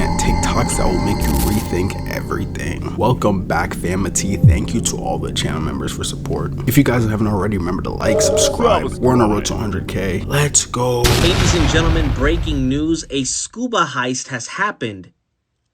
and TikToks that will make you rethink everything. Welcome back, famity. Thank you to all the channel members for support. If you guys haven't already, remember to like, subscribe. We're on a road to 100K. Let's go. Ladies and gentlemen, breaking news. A scuba heist has happened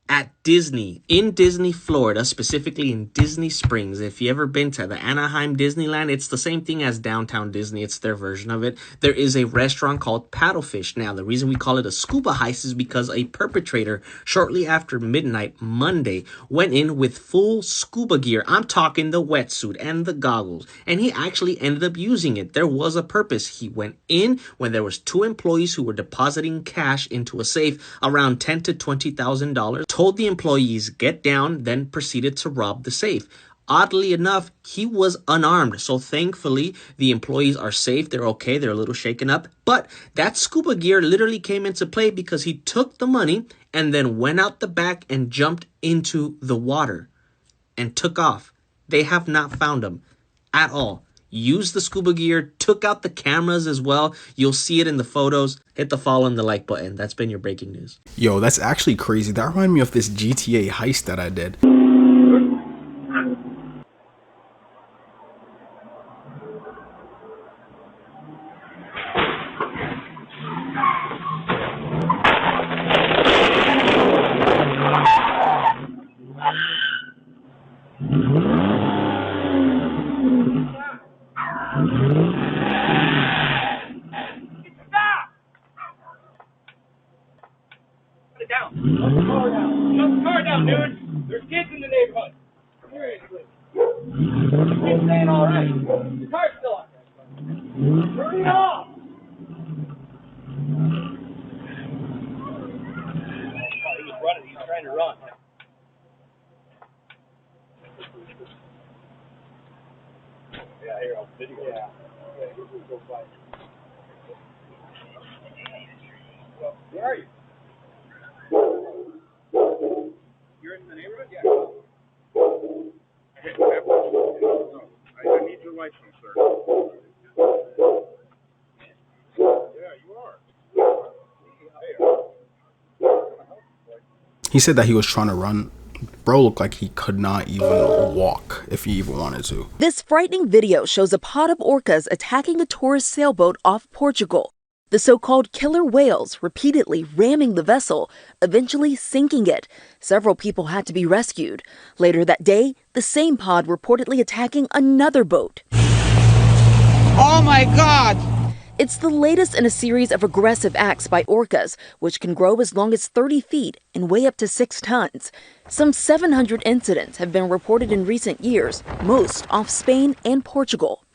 at Disney, in Disney, Florida, specifically in Disney Springs. If you ever been to the Anaheim Disneyland, it's the same thing as downtown Disney. It's their version of it. There is a restaurant called Paddlefish. Now, the reason we call it a scuba heist is because a perpetrator, shortly after midnight Monday, went in with full scuba gear. I'm talking the wetsuit and the goggles, and he actually ended up using it. There was a purpose. He went in when there was two employees who were depositing cash into a safe, around $10,000 to $20,000, told the employees get down, then proceeded to rob the safe. Oddly enough, he was unarmed, so thankfully the employees are safe. They're okay. They're a little shaken up, but that scuba gear literally came into play because he took the money and then went out the back and jumped into the water and took off. They have not found him at all. Used the scuba gear, took out the cameras as well. You'll see it in the photos. Hit the follow and the like button. That's been your breaking news. Yo, that's actually crazy. That reminded me of this GTA heist that I did. Down. Shut the car down. Shut the car down, dude. There's kids in the neighborhood. Seriously. It's staying all right. The car's still on there. Turn it off. Oh, he was running. He was trying to run. Yeah, here, I'll video. Yeah. Where are you? You're in the neighborhood? Yeah. I need your license, sir. Yeah, you are. He said that he was trying to run. Bro looked like he could not even walk if he even wanted to. This frightening video shows a pod of orcas attacking a tourist sailboat off Portugal. The so-called killer whales repeatedly ramming the vessel, eventually sinking it. Several people had to be rescued. Later that day, the same pod reportedly attacking another boat. Oh my God! It's the latest in a series of aggressive acts by orcas, which can grow as long as 30 feet and weigh up to 6 tons. Some 700 incidents have been reported in recent years, most off Spain and Portugal.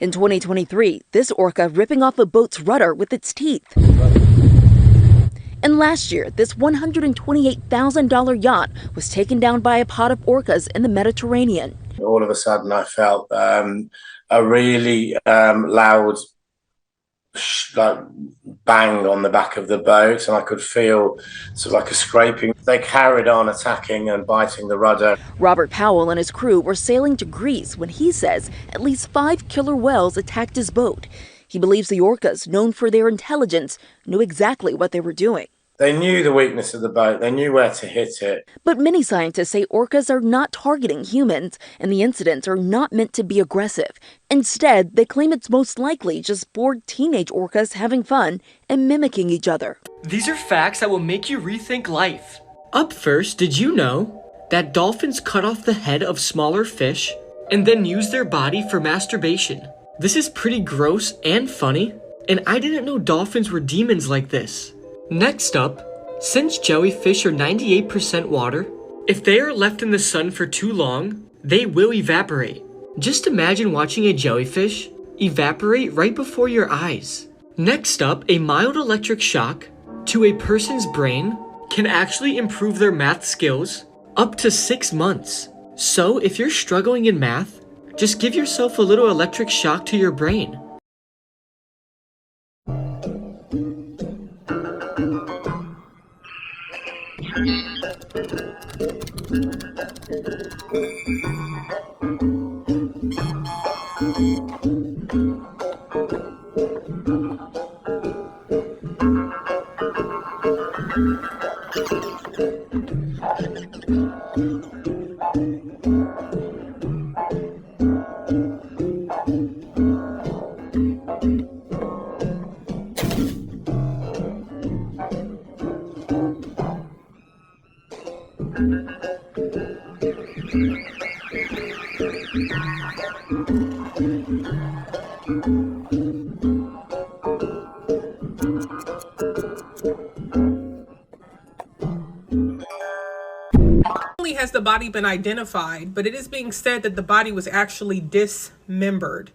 In 2023, this orca ripping off a boat's rudder with its teeth. And last year, this $128,000 yacht was taken down by a pod of orcas in the Mediterranean. All of a sudden, I felt a really loud bang on the back of the boat, and I could feel sort of like a scraping. They carried on attacking and biting the rudder. Robert Powell and his crew were sailing to Greece when he says at least 5 killer whales attacked his boat. He believes the orcas, known for their intelligence, knew exactly what they were doing. They knew the weakness of the boat. They knew where to hit it. But many scientists say orcas are not targeting humans, and the incidents are not meant to be aggressive. Instead, they claim it's most likely just bored teenage orcas having fun and mimicking each other. These are facts that will make you rethink life. Up first, did you know that dolphins cut off the head of smaller fish and then use their body for masturbation? This is pretty gross and funny, and I didn't know dolphins were demons like this. Next up, since jellyfish are 98% water, if they are left in the sun for too long, they will evaporate. Just imagine watching a jellyfish evaporate right before your eyes. Next up, a mild electric shock to a person's brain can actually improve their math skills up to 6 months. So if you're struggling in math, just give yourself a little electric shock to your brain. Not only has the body been identified, but it is being said that the body was actually dismembered.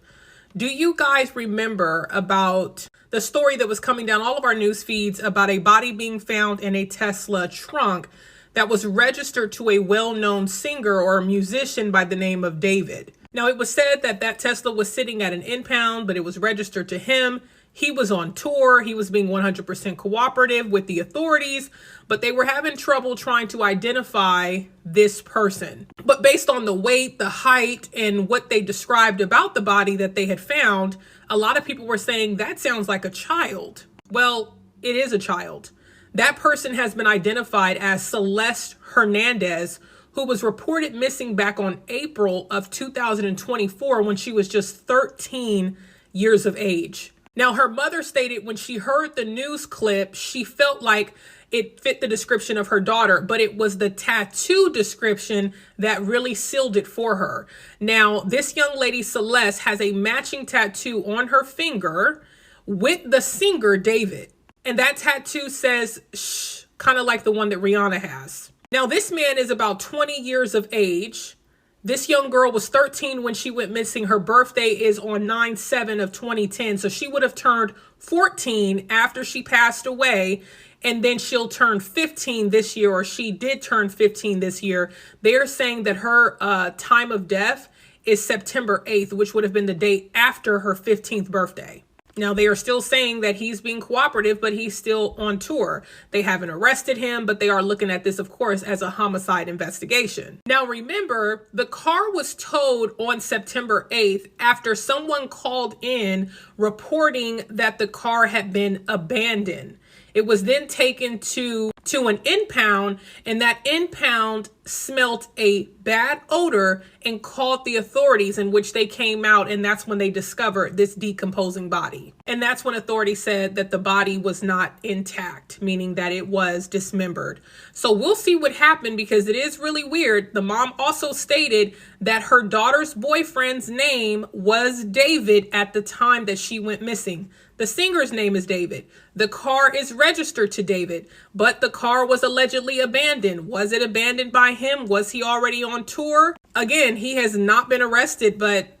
Do you guys remember about the story that was coming down all of our news feeds about a body being found in a Tesla trunk that was registered to a well-known singer or musician by the name of David? Now, it was said that that Tesla was sitting at an impound, but it was registered to him. He was on tour. He was being 100% cooperative with the authorities, but they were having trouble trying to identify this person. But based on the weight, the height, and what they described about the body that they had found, a lot of people were saying that sounds like a child. Well, it is a child. That person has been identified as Celeste Hernandez, who was reported missing back on April of 2024 when she was just 13 years of age. Now, her mother stated when she heard the news clip, she felt like it fit the description of her daughter, but it was the tattoo description that really sealed it for her. Now, this young lady, Celeste, has a matching tattoo on her finger with the singer, David. And that tattoo says, shh, kind of like the one that Rihanna has. Now, this man is about 20 years of age. This young girl was 13 when she went missing. Her birthday is on 9/7 of 2010. So she would have turned 14 after she passed away. And then she'll turn 15 this year, or she did turn 15 this year. They're saying that her time of death is September 8th, which would have been the date after her 15th birthday. Now, they are still saying that he's being cooperative, but he's still on tour. They haven't arrested him, but they are looking at this, of course, as a homicide investigation. Now, remember, the car was towed on September 8th after someone called in reporting that the car had been abandoned. It was then taken to an impound, and that impound smelt a bad odor and called the authorities, in which they came out, and that's when they discovered this decomposing body. And that's when authorities said that the body was not intact, meaning that it was dismembered. So we'll see what happened, because it is really weird. The mom also stated that her daughter's boyfriend's name was David at the time that she went missing. The singer's name is David. The car is registered to David, but the car was allegedly abandoned. Was it abandoned by him? Was he already on tour? Again, he has not been arrested, but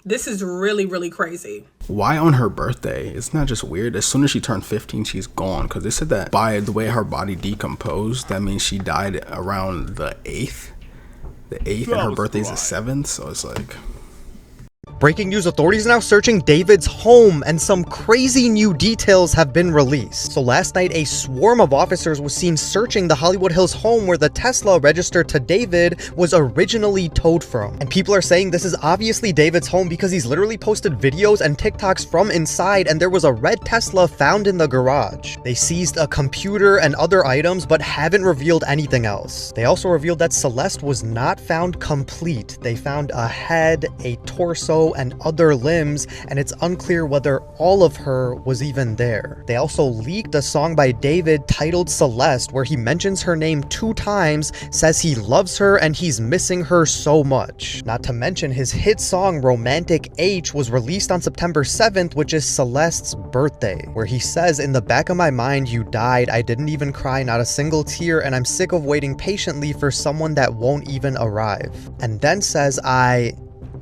this is really, really crazy. Why on her birthday? It's not just weird. As soon as she turned 15, she's gone. Because they said that by the way her body decomposed, that means she died around the 8th. The 8th, and her birthday's the 7th. So it's like... Breaking news, authorities are now searching David's home, and some crazy new details have been released. So last night, a swarm of officers was seen searching the Hollywood Hills home where the Tesla registered to David was originally towed from. And people are saying this is obviously David's home because he's literally posted videos and TikToks from inside, and there was a red Tesla found in the garage. They seized a computer and other items, but haven't revealed anything else. They also revealed that Celeste was not found complete. They found a head, a torso, and other limbs, and it's unclear whether all of her was even there. They also leaked a song by David titled Celeste, where he mentions her name 2 times, says he loves her and he's missing her so much. Not to mention his hit song Romantic H was released on September 7th, which is Celeste's birthday, where he says, "In the back of my mind you died, I didn't even cry, not a single tear, and I'm sick of waiting patiently for someone that won't even arrive." And then says,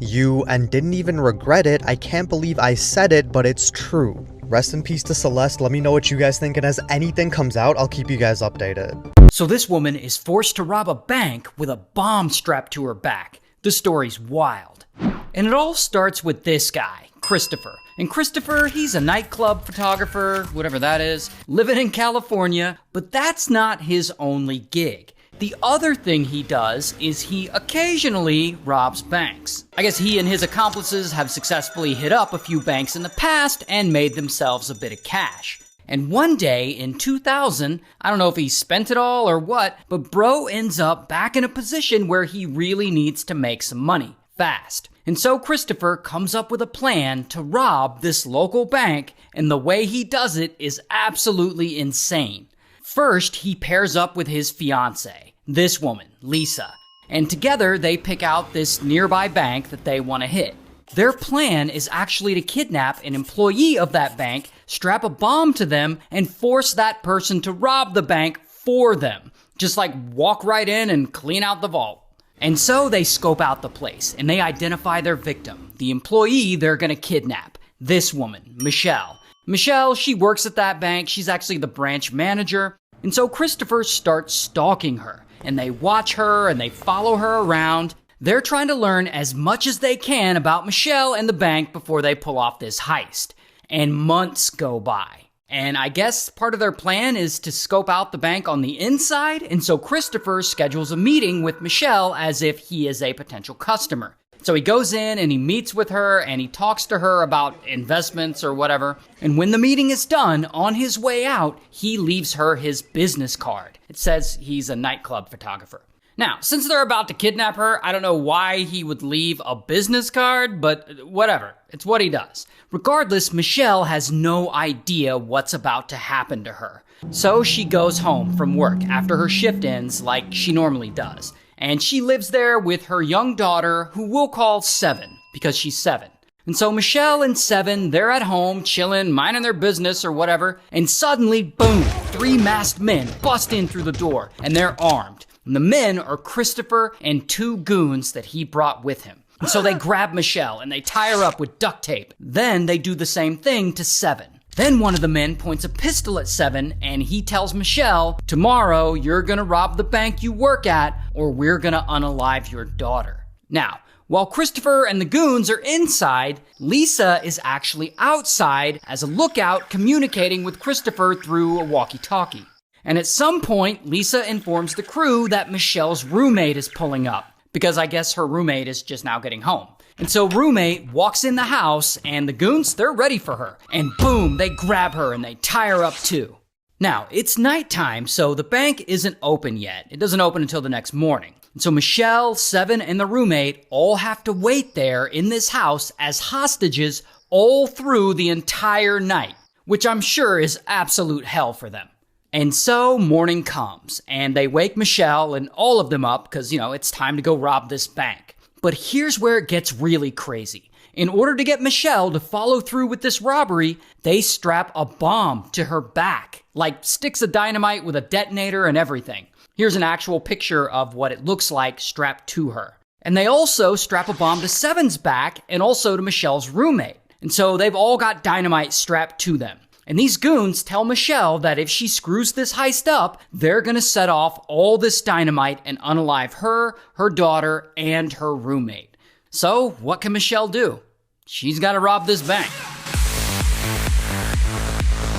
you, and didn't even regret it. I can't believe I said it, but it's true. Rest in peace to Celeste. Let me know what you guys think, and as anything comes out, I'll keep you guys updated. So this woman is forced to rob a bank with a bomb strapped to her back. The story's wild. And it all starts with this guy, Christopher. And Christopher, he's a nightclub photographer, whatever that is, living in California, but that's not his only gig. The other thing he does is he occasionally robs banks. I guess he and his accomplices have successfully hit up a few banks in the past and made themselves a bit of cash. And one day in 2000, I don't know if he spent it all or what, but bro ends up back in a position where he really needs to make some money, fast. And so Christopher comes up with a plan to rob this local bank, and the way he does it is absolutely insane. First, he pairs up with his fiancée, this woman, Lisa, and together they pick out this nearby bank that they want to hit. Their plan is actually to kidnap an employee of that bank, strap a bomb to them, and force that person to rob the bank for them. Just like walk right in and clean out the vault. And so they scope out the place, and they identify their victim, the employee they're gonna kidnap, this woman, Michelle. Michelle, she works at that bank, she's actually the branch manager, and so Christopher starts stalking her, and they watch her and they follow her around. They're trying to learn as much as they can about Michelle and the bank before they pull off this heist. And months go by. And I guess part of their plan is to scope out the bank on the inside, and so Christopher schedules a meeting with Michelle as if he is a potential customer. So he goes in and he meets with her and he talks to her about investments or whatever. And when the meeting is done, on his way out, he leaves her his business card. It says he's a nightclub photographer. Now, since they're about to kidnap her, I don't know why he would leave a business card, but whatever. It's what he does. Regardless, Michelle has no idea what's about to happen to her. So she goes home from work after her shift ends like she normally does. And she lives there with her young daughter, who we'll call Seven, because she's 7. And so Michelle and Seven, they're at home, chilling, minding their business or whatever, and suddenly, boom, 3 masked men bust in through the door, and they're armed. And the men are Christopher and 2 goons that he brought with him. And so they grab Michelle and they tie her up with duct tape. Then they do the same thing to Seven. Then one of the men points a pistol at Seven and he tells Michelle, tomorrow you're gonna rob the bank you work at or we're gonna unalive your daughter. Now, while Christopher and the goons are inside, Lisa is actually outside as a lookout communicating with Christopher through a walkie-talkie. And at some point, Lisa informs the crew that Michelle's roommate is pulling up, because I guess her roommate is just now getting home. And so roommate walks in the house, and the goons, they're ready for her. And boom, they grab her and they tie her up too. Now, it's nighttime, so the bank isn't open yet. It doesn't open until the next morning. And so Michelle, Seven, and the roommate all have to wait there in this house as hostages all through the entire night, which I'm sure is absolute hell for them. And so morning comes, and they wake Michelle and all of them up because, it's time to go rob this bank. But here's where it gets really crazy. In order to get Michelle to follow through with this robbery, they strap a bomb to her back, like sticks of dynamite with a detonator and everything. Here's an actual picture of what it looks like strapped to her. And they also strap a bomb to Seven's back and also to Michelle's roommate. And so they've all got dynamite strapped to them. And these goons tell Michelle that if she screws this heist up, they're gonna set off all this dynamite and unalive her, her daughter, and her roommate. So, what can Michelle do? She's gotta rob this bank.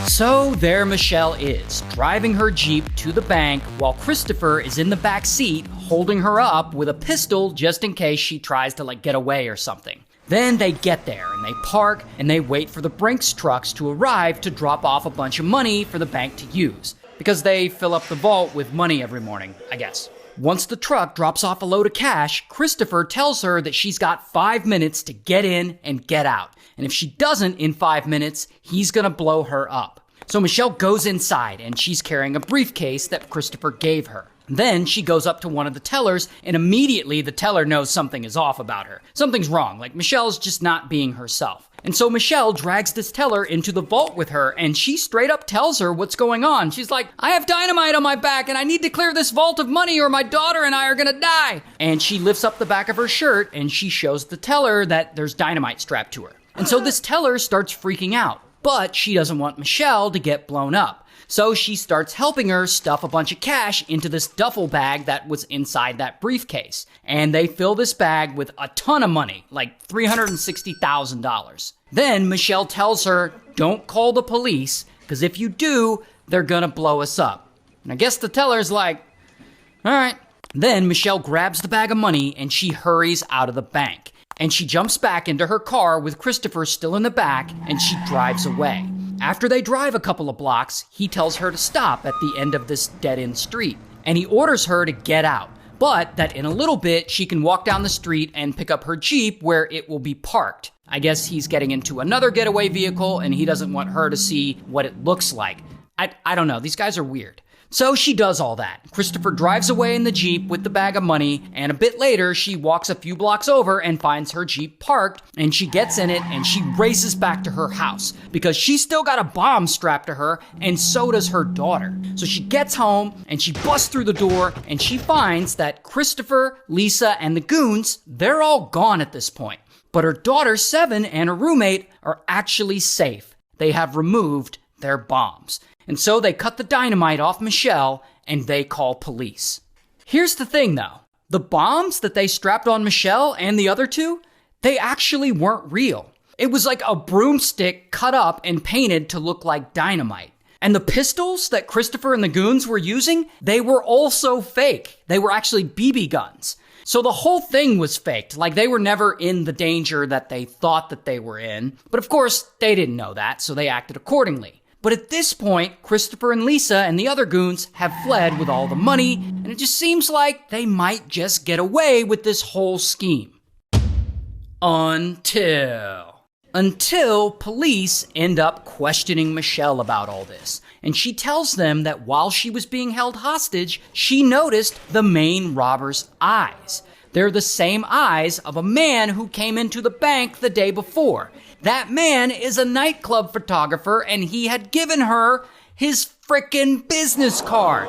So there Michelle is, driving her Jeep to the bank while Christopher is in the back seat holding her up with a pistol just in case she tries to get away or something. Then they get there and they park and they wait for the Brinks trucks to arrive to drop off a bunch of money for the bank to use. Because they fill up the vault with money every morning, I guess. Once the truck drops off a load of cash, Christopher tells her that she's got 5 minutes to get in and get out. And if she doesn't in 5 minutes, he's gonna blow her up. So Michelle goes inside and she's carrying a briefcase that Christopher gave her. Then she goes up to one of the tellers and immediately the teller knows something is off about her. Something's wrong, Michelle's just not being herself. And so Michelle drags this teller into the vault with her and she straight up tells her what's going on. She's like, I have dynamite on my back and I need to clear this vault of money or my daughter and I are gonna die. And she lifts up the back of her shirt and she shows the teller that there's dynamite strapped to her. And so this teller starts freaking out, but she doesn't want Michelle to get blown up. So she starts helping her stuff a bunch of cash into this duffel bag that was inside that briefcase. And they fill this bag with a ton of money, like $360,000. Then Michelle tells her, don't call the police, because if you do, they're gonna blow us up. And I guess the teller's like, all right. Then Michelle grabs the bag of money and she hurries out of the bank. And she jumps back into her car with Christopher still in the back and she drives away. After they drive a couple of blocks, he tells her to stop at the end of this dead-end street, and he orders her to get out, but that in a little bit she can walk down the street and pick up her Jeep where it will be parked. I guess he's getting into another getaway vehicle and he doesn't want her to see what it looks like. I don't know, these guys are weird. So she does all that. Christopher drives away in the Jeep with the bag of money, and a bit later, she walks a few blocks over and finds her Jeep parked, and she gets in it and she races back to her house because she's still got a bomb strapped to her, and so does her daughter. So she gets home and she busts through the door and she finds that Christopher, Lisa, and the goons, they're all gone at this point. But her daughter, 7, and her roommate are actually safe. They have removed their bombs. And so they cut the dynamite off Michelle and they call police. Here's the thing though. The bombs that they strapped on Michelle and the other 2, they actually weren't real. It was like a broomstick cut up and painted to look like dynamite. And the pistols that Christopher and the goons were using, they were also fake. They were actually BB guns. So the whole thing was faked, like they were never in the danger that they thought that they were in. But of course, they didn't know that, so they acted accordingly. But at this point, Christopher and Lisa and the other goons have fled with all the money, and it just seems like they might just get away with this whole scheme. Until police end up questioning Michelle about all this. And she tells them that while she was being held hostage, she noticed the main robber's eyes. They're the same eyes of a man who came into the bank the day before. That man is a nightclub photographer, and he had given her his frickin' business card.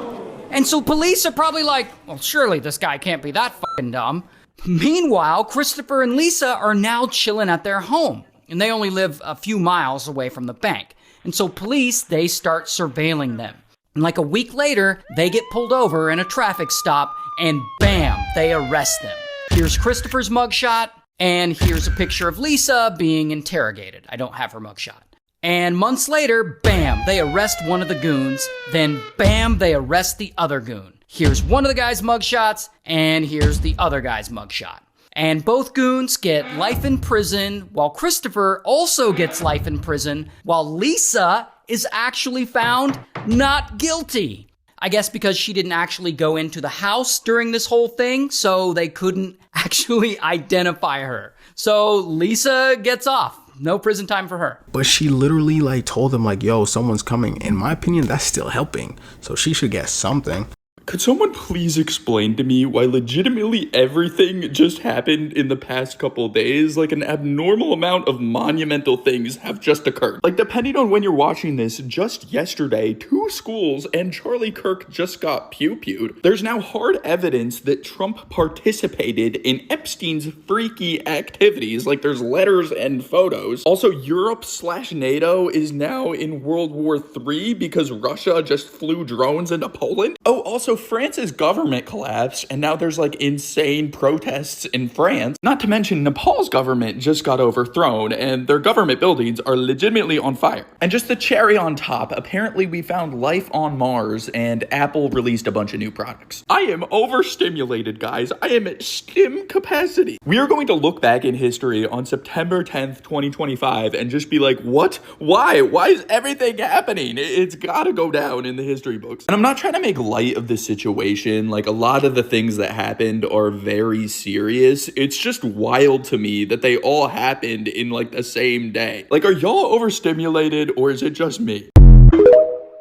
And so police are probably like, well, surely this guy can't be that fucking dumb. Meanwhile, Christopher and Lisa are now chilling at their home, and they only live a few miles away from the bank. And so police, they start surveilling them. And like a week later, they get pulled over in a traffic stop, and bam, they arrest them. Here's Christopher's mugshot. And here's a picture of Lisa being interrogated. I don't have her mugshot. And months later, bam, they arrest one of the goons. Then bam, they arrest the other goon. Here's one of the guy's mugshots, and here's the other guy's mugshot. And both goons get life in prison, while Christopher also gets life in prison, while Lisa is actually found not guilty. I guess because she didn't actually go into the house during this whole thing, so they couldn't actually identify her. So Lisa gets off. No prison time for her. But she literally like told them like, yo, someone's coming. In my opinion, that's still helping. So she should get something. Could someone please explain to me why legitimately everything just happened in the past couple days? Like an abnormal amount of monumental things have just occurred. Like depending on when you're watching this, just yesterday, 2 schools and Charlie Kirk just got pew-pewed. There's now hard evidence that Trump participated in Epstein's freaky activities. Like there's letters and photos. Also, Europe/NATO is now in World War III because Russia just flew drones into Poland. Oh, also France's government collapsed, and now there's like insane protests in France. Not to mention Nepal's government just got overthrown, and their government buildings are legitimately on fire. And just the cherry on top, apparently we found life on Mars, and Apple released a bunch of new products. I am overstimulated, guys. I am at stim capacity. We are going to look back in history on September 10th, 2025, and just be like, what? Why? Why is everything happening? It's gotta go down in the history books. And I'm not trying to make light of this situation. Like a lot of the things that happened are very serious. It's just wild to me that they all happened in like the same day. Like, are y'all overstimulated or is it just me?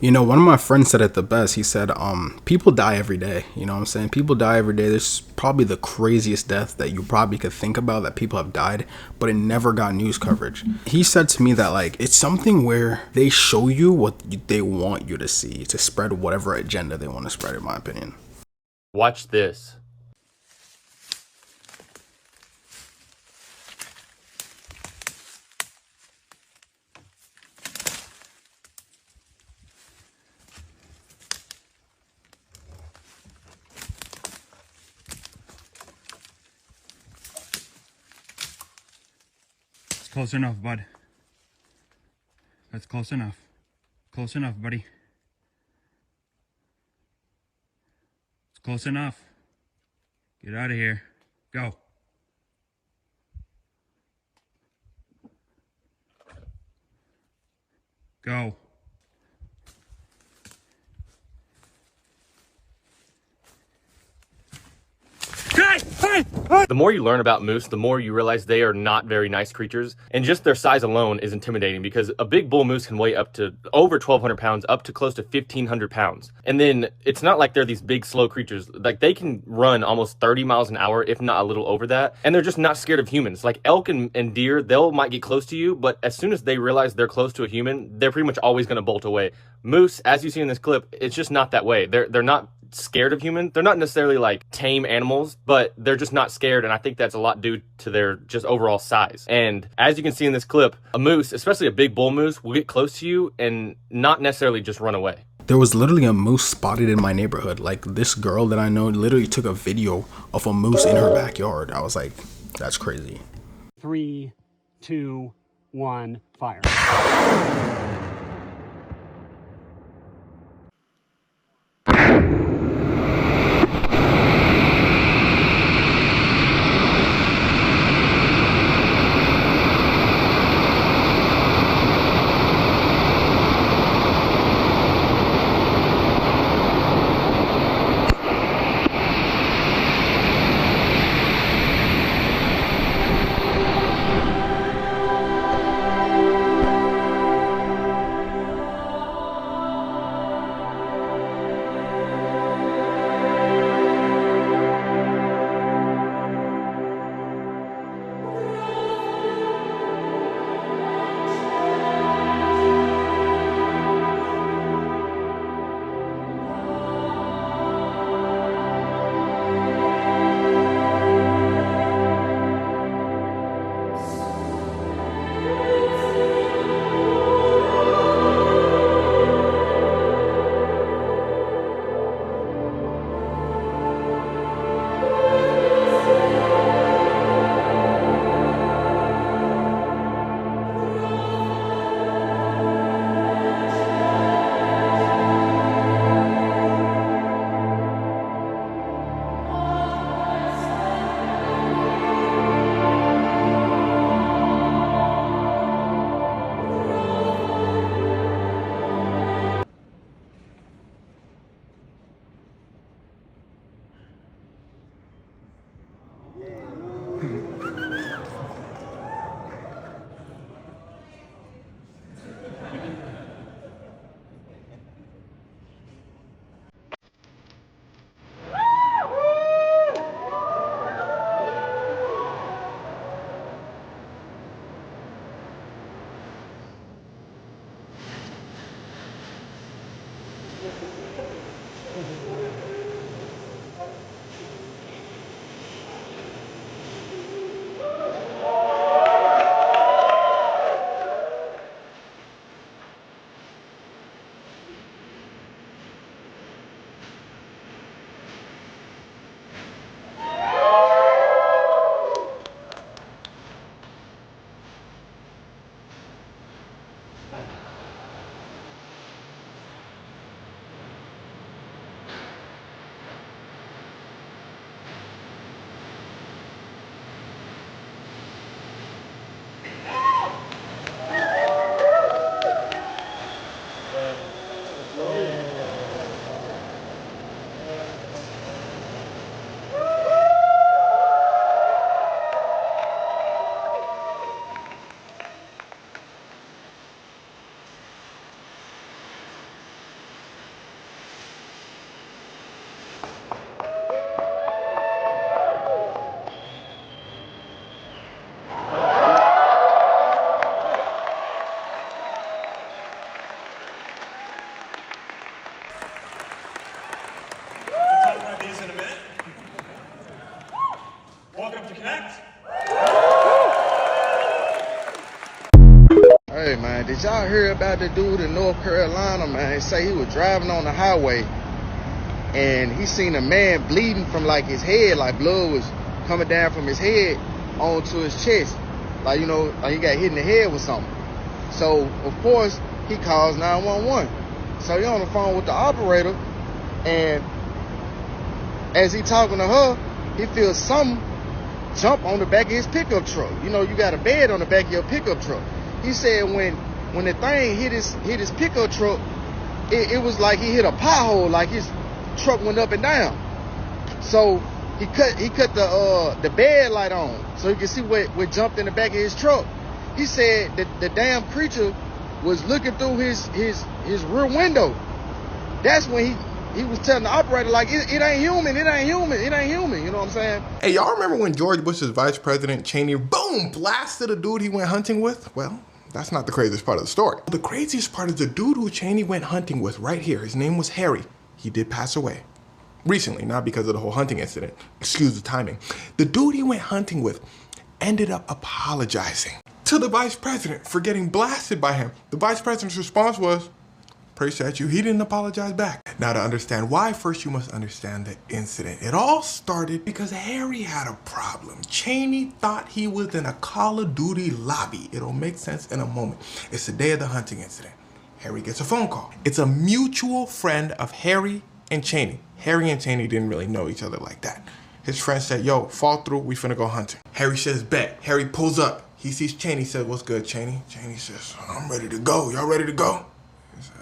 You know, one of my friends said it the best. He said, people die every day. You know what I'm saying? People die every day. There's probably the craziest death that you probably could think about that people have died, but it never got news coverage. He said to me that, like, it's something where they show you what they want you to see to spread whatever agenda they want to spread, in my opinion. Watch this. Close enough, bud. That's close enough. Close enough, buddy. It's close enough. Get out of here. Go. Go. The more you learn about moose, the more you realize they are not very nice creatures, and just their size alone is intimidating because a big bull moose can weigh up to over 1,200 pounds, up to close to 1,500 pounds. And then it's not like they're these big, slow creatures. Like, they can run almost 30 miles an hour, if not a little over that, and they're just not scared of humans. Like elk and deer, they'll might get close to you, but as soon as they realize they're close to a human, they're pretty much always going to bolt away. Moose, as you see in this clip, it's just not that way. They're not scared of humans. They're not necessarily like tame animals, but they're just not scared, and I think that's a lot due to their just overall size. And as you can see in this clip, a moose, especially a big bull moose, will get close to you and not necessarily just run away. There was literally a moose spotted in my neighborhood. Like, this girl that I know literally took a video of a moose in her backyard. I was like, that's crazy. 3, 2, 1, fire. Hey man, did y'all hear about the dude in North Carolina, man? They say he was driving on the highway and he seen a man bleeding from like his head, like blood was coming down from his head onto his chest. Like, you know, like he got hit in the head with something. So of course he calls 911. So he on the phone with the operator, and as he talking to her, he feels something jump on the back of his pickup truck. You know, you got a bed on the back of your pickup truck. He said when when the thing hit his pickup truck, it was like he hit a pothole, like his truck went up and down. So he cut the bed light on so he could see what jumped in the back of his truck. He said that the damn creature was looking through his rear window. That's when he was telling the operator, like, it ain't human, it ain't human, it ain't human. You know what I'm saying? Hey, y'all remember when George Bush's vice president, Cheney, boom, blasted a dude he went hunting with? Well, that's not the craziest part of the story. The craziest part is the dude who Cheney went hunting with right here. His name was Harry. He did pass away. Recently, not because of the whole hunting incident. Excuse the timing. The dude he went hunting with ended up apologizing to the vice president for getting blasted by him. The vice president's response was, appreciate you. He didn't apologize back. Now, to understand why, first you must understand the incident. It all started because Harry had a problem. Cheney thought he was in a Call of Duty lobby. It'll make sense in a moment. It's the day of the hunting incident. Harry gets a phone call. It's a mutual friend of Harry and Cheney. Harry and Cheney didn't really know each other like that. His friend said, yo, fall through, we finna go hunting. Harry says, bet. Harry pulls up. He sees Cheney, says, what's good, Cheney? Cheney says, I'm ready to go. Y'all ready to go? He said,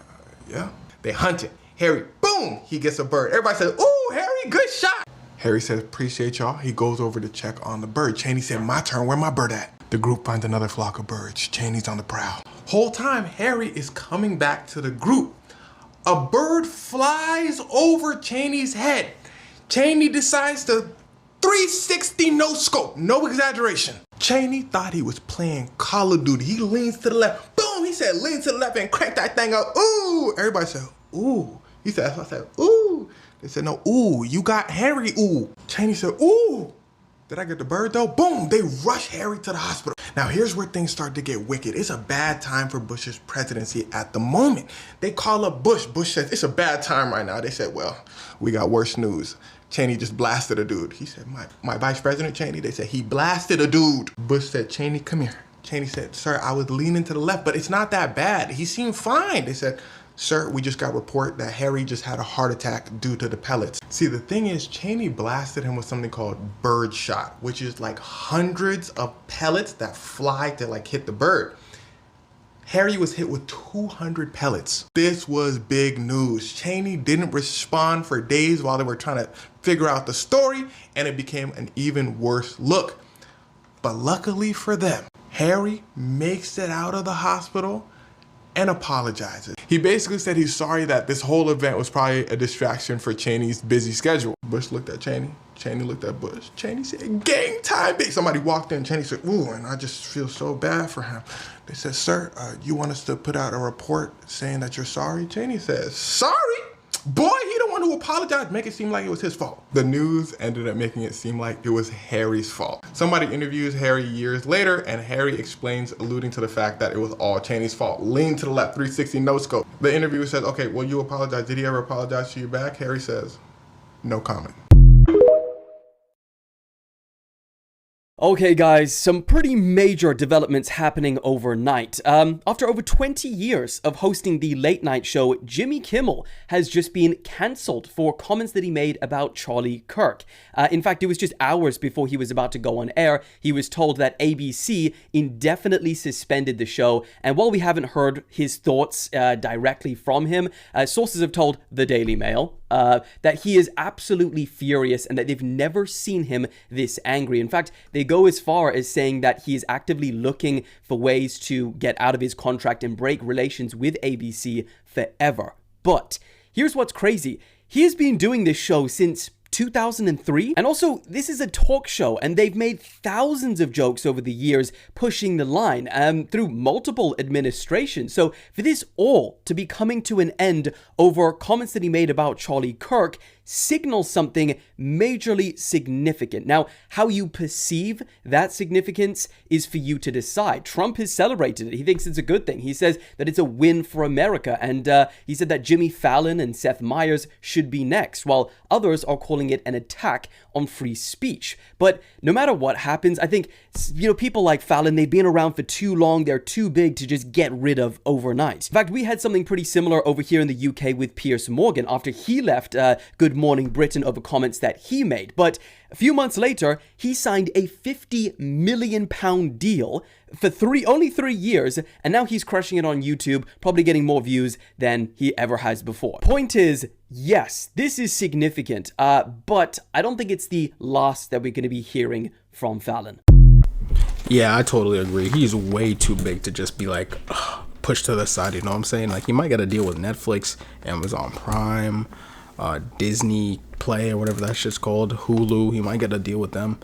yeah. They hunted. Harry, boom, he gets a bird. Everybody says, ooh, Harry, good shot. Harry says, appreciate y'all. He goes over to check on the bird. Cheney said, my turn, where my bird at? The group finds another flock of birds. Cheney's on the prowl. Whole time, Harry is coming back to the group. A bird flies over Cheney's head. Cheney decides to 360 no scope, no exaggeration. Cheney thought he was playing Call of Duty. He leans to the left. Boom, he said, lean to the left and crank that thing up. Ooh, everybody said, ooh. He said, I said, ooh. They said, no, ooh, you got Harry, ooh. Cheney said, ooh. Did I get the bird though? Boom, they rush Harry to the hospital. Now here's where things start to get wicked. It's a bad time for Bush's presidency at the moment. They call up Bush. Bush says, it's a bad time right now. They said, well, we got worse news. Cheney just blasted a dude. He said, my vice president, Cheney, they said, he blasted a dude. Bush said, Cheney, come here. Cheney said, sir, I was leaning to the left, but it's not that bad. He seemed fine. They said, sir, we just got report that Harry just had a heart attack due to the pellets. See, the thing is, Cheney blasted him with something called bird shot, which is like hundreds of pellets that fly to like hit the bird. Harry was hit with 200 pellets. This was big news. Cheney didn't respond for days while they were trying to figure out the story, and it became an even worse look. But luckily for them, Harry makes it out of the hospital and apologizes. He basically said he's sorry that this whole event was probably a distraction for Cheney's busy schedule. Bush looked at Cheney. Cheney looked at Bush. Cheney said, gang time, big. Somebody walked in. Cheney said, ooh, and I just feel so bad for him. They said, sir, you want us to put out a report saying that you're sorry? Cheney says, sorry? Boy, he the one who apologized, make it seem like it was his fault. The news ended up making it seem like it was Harry's fault. Somebody interviews Harry years later, and Harry explains, alluding to the fact that it was all Cheney's fault. Lean to the left, 360 no scope. The interviewer says, okay, well, you apologize. Did he ever apologize to you back? Harry says, no comment. Okay guys, some pretty major developments happening overnight. After over 20 years of hosting the late night show, Jimmy Kimmel has just been cancelled for comments that he made about Charlie Kirk. In fact, it was just hours before he was about to go on air, he was told that ABC indefinitely suspended the show, and while we haven't heard his thoughts directly from him, sources have told the Daily Mail that he is absolutely furious and that they've never seen him this angry. In fact, they go as far as saying that he is actively looking for ways to get out of his contract and break relations with ABC forever. But here's what's crazy. He has been doing this show since 2003, and also this is a talk show, and they've made thousands of jokes over the years pushing the line through multiple administrations. So for this all to be coming to an end over comments that he made about Charlie Kirk signals something majorly significant. Now, how you perceive that significance is for you to decide. Trump has celebrated it. He thinks it's a good thing. He says that it's a win for America, and he said that Jimmy Fallon and Seth Meyers should be next, while others are calling it an attack on free speech. But no matter what happens, I think, people like Fallon, they've been around for too long. They're too big to just get rid of overnight. In fact, we had something pretty similar over here in the UK with Piers Morgan after he left Good Morning Britain over comments that he made. But a few months later, he signed a £50 million deal for only 3 years, and now he's crushing it on YouTube, probably getting more views than he ever has before. Point is, yes, this is significant, but I don't think it's the last that we're going to be hearing from Fallon. Yeah, I totally agree. He's way too big to just be like pushed to the side, you know what I'm saying? Like, he might get a deal with Netflix, Amazon Prime, Disney Play, or whatever that shit's called, Hulu. He might get a deal with them.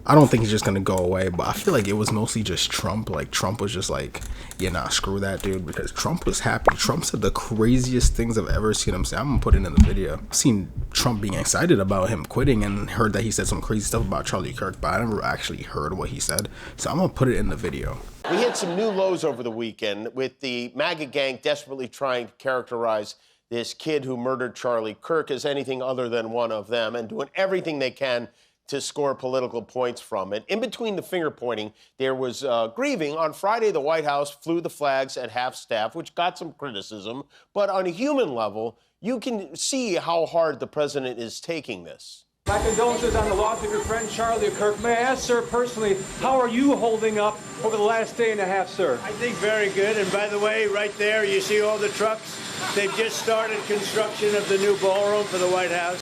I don't think he's just gonna go away, but I feel like it was mostly just Trump. Like, Trump was just like, yeah, nah, screw that dude, because Trump was happy. Trump said the craziest things I've ever seen him say. I'm gonna put it in the video. I've seen Trump being excited about him quitting and heard that he said some crazy stuff about Charlie Kirk, but I never actually heard what he said, so I'm gonna put it in the video. We hit some new lows over the weekend with the MAGA gang desperately trying to characterize this kid who murdered Charlie Kirk as anything other than one of them and doing everything they can to score political points from it. In between the finger pointing, there was grieving. On Friday, the White House flew the flags at half-staff, which got some criticism. But on a human level, you can see how hard the president is taking this. My condolences on the loss of your friend Charlie Kirk. May I ask, sir, personally, how are you holding up over the last day and a half, sir? I think very good. And by the way, right there, you see all the trucks? They've just started construction of the new ballroom for the White House.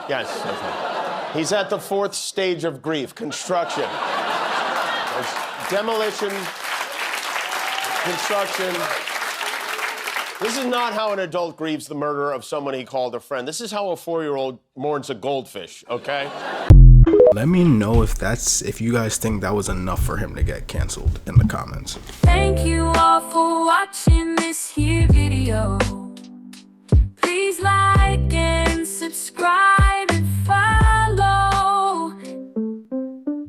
Yes. Okay. He's at the 4th stage of grief, construction. There's demolition, construction. This is not how an adult grieves the murder of someone he called a friend. This is how a 4-year-old mourns a goldfish, okay? Let me know if you guys think that was enough for him to get canceled in the comments. Thank you all for watching this here video. Please like and subscribe.